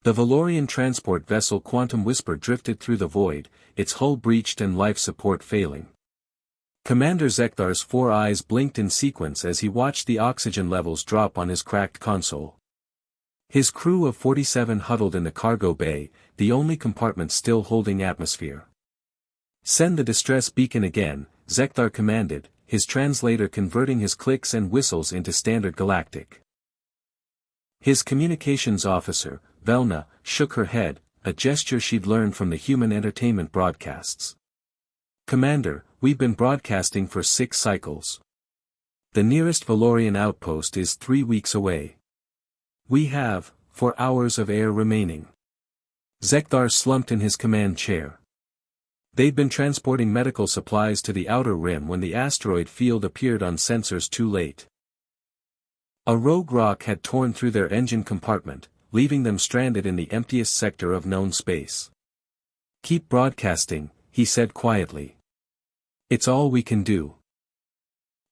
The Valorian transport vessel Quantum Whisper drifted through the void, its hull breached and life support failing. Commander Zekthar's 4 eyes blinked in sequence as he watched the oxygen levels drop on his cracked console. His crew of 47 huddled in the cargo bay, the only compartment still holding atmosphere. "Send the distress beacon again," Zekthar commanded, his translator converting his clicks and whistles into standard galactic. His communications officer, Velna, shook her head, a gesture she'd learned from the human entertainment broadcasts. "Commander, we've been broadcasting for 6 cycles. The nearest Valorian outpost is 3 weeks away. We have 4 hours of air remaining." Zekthar slumped in his command chair. They'd been transporting medical supplies to the outer rim when the asteroid field appeared on sensors too late. A rogue rock had torn through their engine compartment, leaving them stranded in the emptiest sector of known space. "Keep broadcasting," he said quietly. "It's all we can do."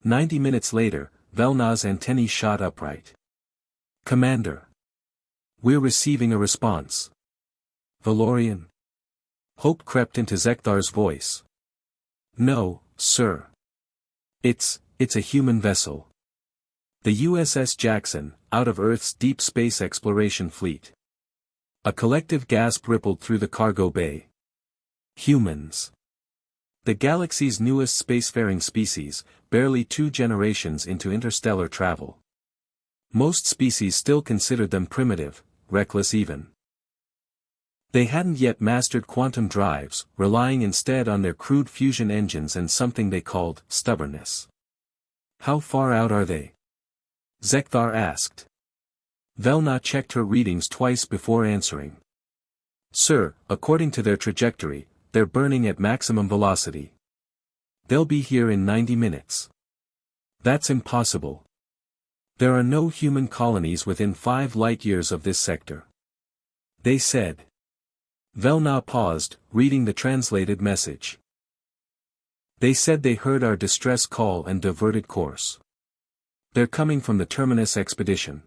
90 minutes later, Velna's antennae shot upright. "Commander. We're receiving a response." "Valorian?" Hope crept into Zekthar's voice. "No, sir. It's a human vessel. The USS Jackson, out of Earth's deep space exploration fleet." A collective gasp rippled through the cargo bay. Humans. The galaxy's newest spacefaring species, barely 2 generations into interstellar travel. Most species still considered them primitive, reckless even. They hadn't yet mastered quantum drives, relying instead on their crude fusion engines and something they called stubbornness. "How far out are they?" Zekthar asked. Velna checked her readings twice before answering. "Sir, according to their trajectory, they're burning at maximum velocity. They'll be here in 90 minutes. "That's impossible. There are no human colonies within 5 light-years of this sector. They said." Velna paused, reading the translated message. "They said they heard our distress call and diverted course. They're coming from the Terminus expedition."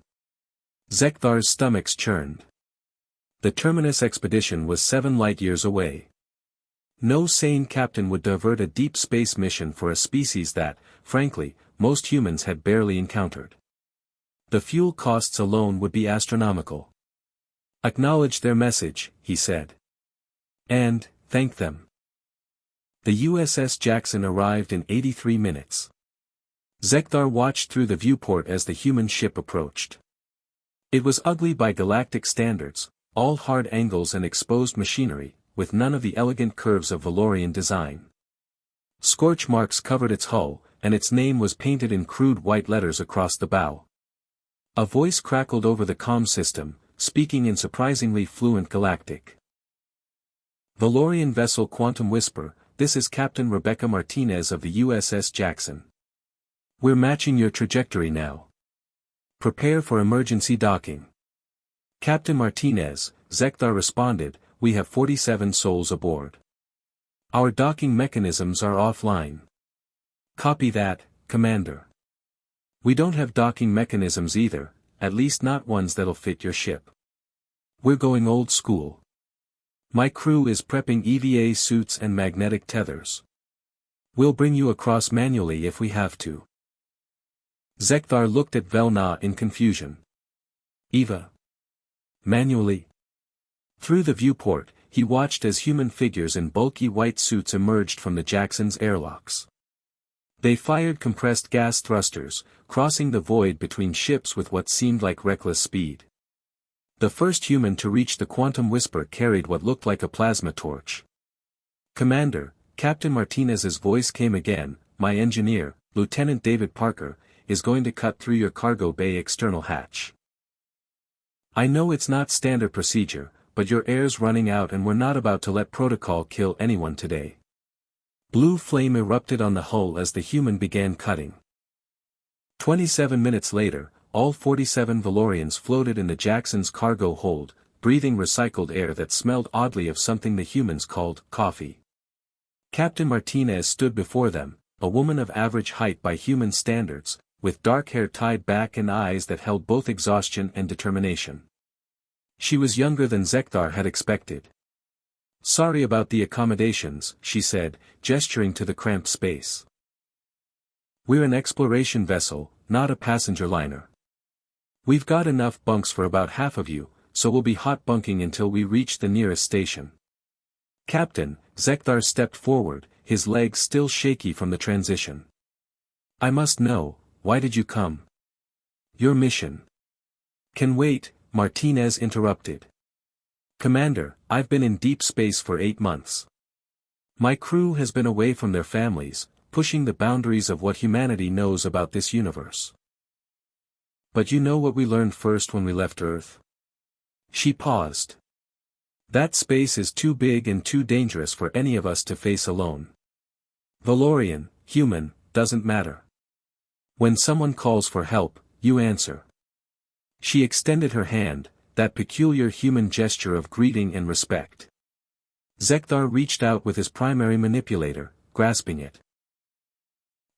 Zekthar's stomachs churned. The Terminus expedition was 7 light-years away. No sane captain would divert a deep space mission for a species that, frankly, most humans had barely encountered. The fuel costs alone would be astronomical. "Acknowledge their message," he said. "And, thank them." The USS Jackson arrived in 83 minutes. Zekthar watched through the viewport as the human ship approached. It was ugly by galactic standards, all hard angles and exposed machinery, with none of the elegant curves of Valorian design. Scorch marks covered its hull, and its name was painted in crude white letters across the bow. A voice crackled over the comm system, speaking in surprisingly fluent galactic. "Valorian vessel Quantum Whisper, this is Captain Rebecca Martinez of the USS Jackson. We're matching your trajectory now. Prepare for emergency docking." "Captain Martinez," Zekthar responded, "we have 47 souls aboard. Our docking mechanisms are offline." "Copy that, Commander. We don't have docking mechanisms either, at least not ones that'll fit your ship. We're going old school. My crew is prepping EVA suits and magnetic tethers. We'll bring you across manually if we have to." Zekthar looked at Velna in confusion. "Eva? Manually?" Through the viewport, he watched as human figures in bulky white suits emerged from the Jackson's airlocks. They fired compressed gas thrusters, crossing the void between ships with what seemed like reckless speed. The first human to reach the Quantum Whisper carried what looked like a plasma torch. "Commander," Captain Martinez's voice came again, "my engineer, Lieutenant David Parker, is going to cut through your cargo bay external hatch. I know it's not standard procedure, but your air's running out and we're not about to let protocol kill anyone today." Blue flame erupted on the hull as the human began cutting. 27 minutes later, all 47 Valorians floated in the Jackson's cargo hold, breathing recycled air that smelled oddly of something the humans called coffee. Captain Martinez stood before them, a woman of average height by human standards, with dark hair tied back and eyes that held both exhaustion and determination. She was younger than Zekthar had expected. "Sorry about the accommodations," she said, gesturing to the cramped space. "We're an exploration vessel, not a passenger liner. We've got enough bunks for about half of you, so we'll be hot bunking until we reach the nearest station." "Captain," Zekthar stepped forward, his legs still shaky from the transition. "I must know, why did you come?" "Your mission." "Can wait," Martinez interrupted. "Commander, I've been in deep space for 8 months. My crew has been away from their families, pushing the boundaries of what humanity knows about this universe." "But you know what we learned first when we left Earth?" She paused. "That space is too big and too dangerous for any of us to face alone. Valorian, human, doesn't matter. When someone calls for help, you answer." She extended her hand, that peculiar human gesture of greeting and respect. Zekthar reached out with his primary manipulator, grasping it.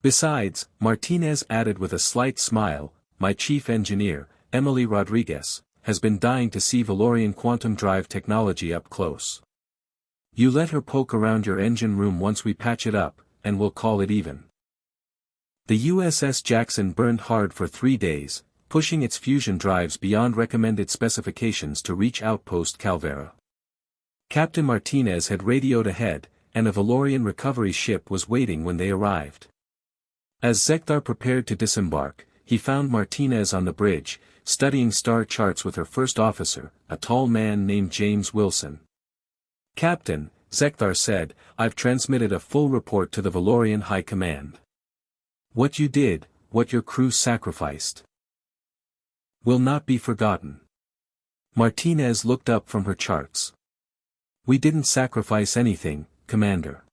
"Besides," Martinez added with a slight smile, "my chief engineer, Emily Rodriguez, has been dying to see Valorian quantum drive technology up close. You let her poke around your engine room once we patch it up, and we'll call it even." The USS Jackson burned hard for 3 days, pushing its fusion drives beyond recommended specifications to reach Outpost Calvera. Captain Martinez had radioed ahead, and a Valorian recovery ship was waiting when they arrived. As Zekthar prepared to disembark, he found Martinez on the bridge, studying star charts with her first officer, a tall man named James Wilson. "Captain," Zekthar said, "I've transmitted a full report to the Valorian High Command. What you did, what your crew sacrificed, will not be forgotten." Martinez looked up from her charts. "We didn't sacrifice anything, Commander.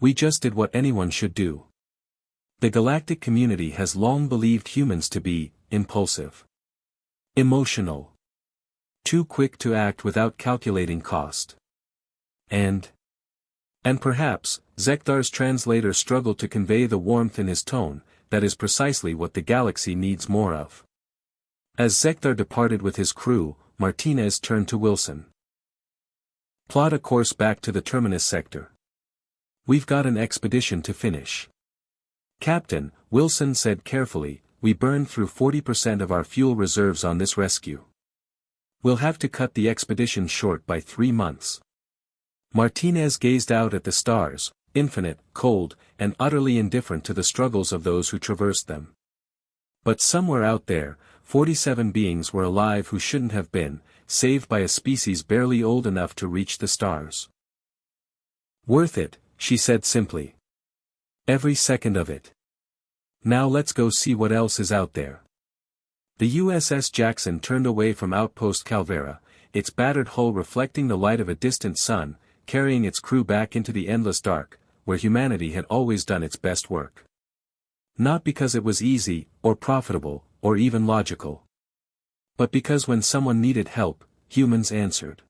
We just did what anyone should do. The galactic community has long believed humans to be impulsive, emotional, too quick to act without calculating cost. And perhaps," Zekthar's translator struggled to convey the warmth in his tone, "that is precisely what the galaxy needs more of." As Zekthar departed with his crew, Martinez turned to Wilson. "Plot a course back to the Terminus sector. We've got an expedition to finish." "Captain," Wilson said carefully, "we burned through 40% of our fuel reserves on this rescue. We'll have to cut the expedition short by 3 months." Martinez gazed out at the stars, infinite, cold, and utterly indifferent to the struggles of those who traversed them. But somewhere out there, 47 beings were alive who shouldn't have been, saved by a species barely old enough to reach the stars. "Worth it," she said simply. "Every second of it. Now let's go see what else is out there." The USS Jackson turned away from Outpost Calvera, its battered hull reflecting the light of a distant sun, carrying its crew back into the endless dark, where humanity had always done its best work. Not because it was easy, or profitable, or even logical. But because when someone needed help, humans answered.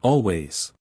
Always.